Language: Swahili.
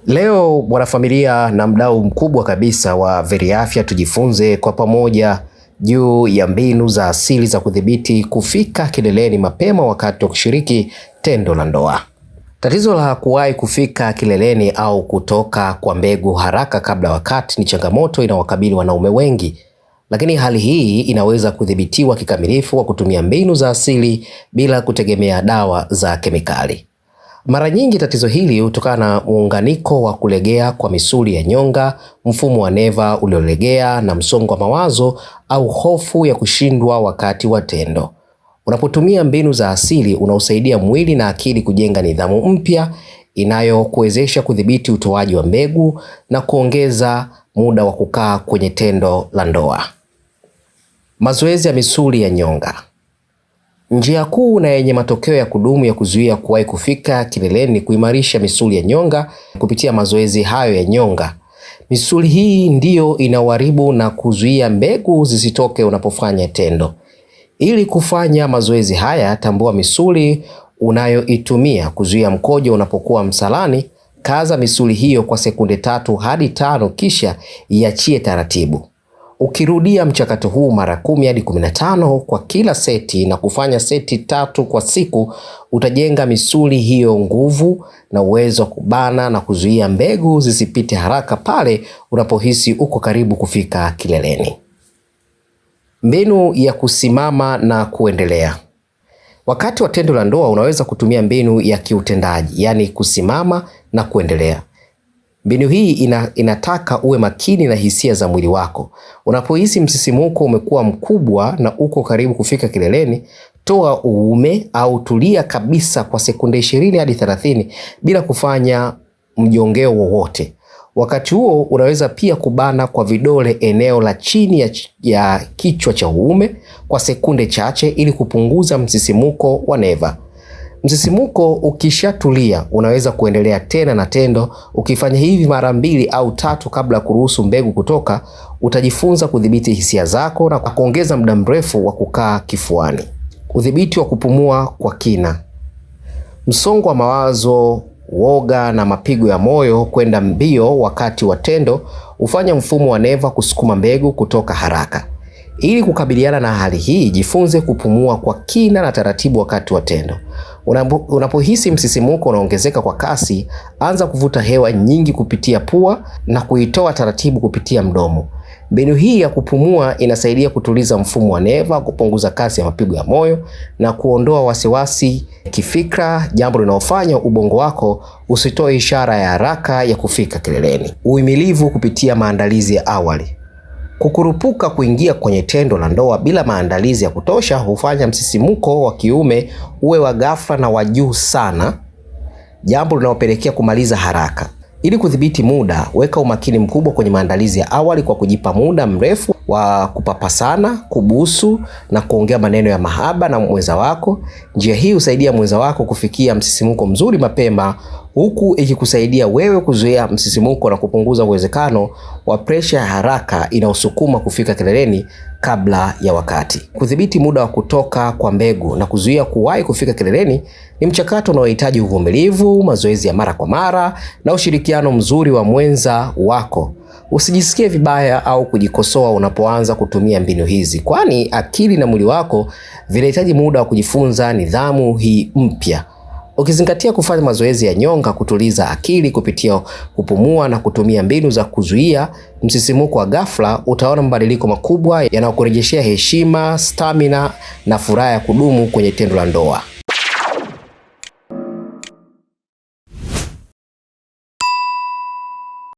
Leo mwanafamilia na mdau mkubwa kabisa wa Veriafya, tujifunze kwa pamoja juu ya mbinu za asili za kudhibiti kufika kileleni mapema wakati wa kushiriki tendo la ndoa. Tatizo la kuwahi kufika kileleni au kutoka kwa mbegu haraka kabla wakati ni changamoto inawakabili wanaume wengi, lakini hali hii inaweza kudhibitiwa kikamilifu kwa kutumia mbinu za asili bila kutegemea dawa za kemikali. Mara nyingi tatizo hili hutokana na muunganiko wa kulegea kwa misuli ya nyonga, mfumo wa neva uliolegea na msongo wa mawazo au hofu ya kushindwa wakati wa tendo. Unapotumia mbinu za asili, unausaidia mwili na akili kujenga nidhamu mpya inayokuwezesha kudhibiti utoaji wa mbegu na kuongeza muda wa kukaa kwenye tendo la ndoa. Mazoezi ya misuli ya nyonga. Njia kuu na yenye matokeo ya kudumu ya kuzuia kuwahi kufika kileleni ni kuimarisha misuli ya nyonga kupitia mazoezi hayo ya nyonga. Misuli hii ndiyo inaharibu na kuzuia mbegu zisitoke unapofanya tendo. Ili kufanya mazoezi haya, tambua misuli unayoitumia kuzuia mkojo unapokuwa msalani. Kaza misuli hiyo kwa sekunde 3 hadi 5 kisha iachie taratibu. Ukirudia mchakato huu mara 10 hadi 15 kwa kila seti na kufanya seti 3 kwa siku, utajenga misuli hiyo nguvu na uwezo wa kubana na kuzuia mbegu zisipite haraka pale unapohisi uko karibu kufika kileleni. Mbinu ya kusimama na kuendelea. Wakati wa tendo la ndoa unaweza kutumia mbinu ya kiutendaji, yani kusimama na kuendelea. Mbinu hii inataka uwe makini na hisia za mwili wako. Unapohisi msisimuko umekuwa mkubwa na uko karibu kufika kileleni, toa uume au tulia kabisa kwa sekunde 20 hadi 30 bila kufanya mjongeo wowote. Wakati huo unaweza pia kubana kwa vidole eneo la chini ya kichwa cha uume kwa sekunde chache ili kupunguza msisimuko wa neva. Msisimuko ukishatulia, unaweza kuendelea tena na tendo. Ukifanya hivi mara 2 au 3 kabla kuruhusu mbegu kutoka, utajifunza kudhibiti hisia zako na kuongeza muda mrefu wa kukaa kifuani. Udhibiti wa kupumua kwa kina. Msongo wa mawazo, woga na mapigo ya moyo kwenda mbio wakati wa tendo hufanya mfumo wa neva kusukuma mbegu kutoka haraka. Ili kukabiliana na hali hii, jifunze kupumua kwa kina na taratibu wakati wa tendo. Unapohisi msisimuko unaongezeka kwa kasi, anza kuvuta hewa nyingi kupitia pua na kuitoa taratibu kupitia mdomo. Mbinu hii ya kupumua inasaidia kutuliza mfumo wa neva, kupunguza kasi ya mapigo ya moyo na kuondoa wasiwasi kifikra, jambo linalofanya ubongo wako usitoe ishara ya haraka ya kufika kileleni. Uhimilivu kupitia maandalizi ya awali. Kukurupuka kuingia kwenye tendo la ndoa bila maandalizi ya kutosha hufanya msisimuko wa kiume uwe wa ghafla na wa juu sana, jambo linalopelekea kumaliza haraka. Ili kudhibiti muda, weka umakini mkubwa kwenye maandalizi ya awali kwa kujipa muda mrefu wa kupapasana, kubusu na kuongea maneno ya mahaba na mwenza wako. Njia hii husaidia mwenza wako kufikia msisimuko mzuri mapema, huku ikikusaidia wewe kuzuia msisimuko na kupunguza uwezekano wa presha ya haraka inaosukuma kufika kileleni kabla ya wakati. Kudhibiti muda wa kutoka kwa mbegu na kuzuia kuwahi kufika kileleni ni mchakato unaohitaji uvumilivu, mazoezi ya mara kwa mara na ushirikiano mzuri wa mwenza wako. Usijisikie vibaya au kujikosoa unapoanza kutumia mbinu hizi, kwani akili na mwili wako vinahitaji muda wa kujifunza nidhamu hii mpya. Ukizingatia kufanya mazoezi ya nyonga, kutuliza akili kupitia kupumua na kutumia mbinu za kuzuia msisimuko wa ghafla, utaona mabadiliko makubwa yanayokurejeshea heshima, stamina na furaha ya kudumu kwenye tendo la ndoa.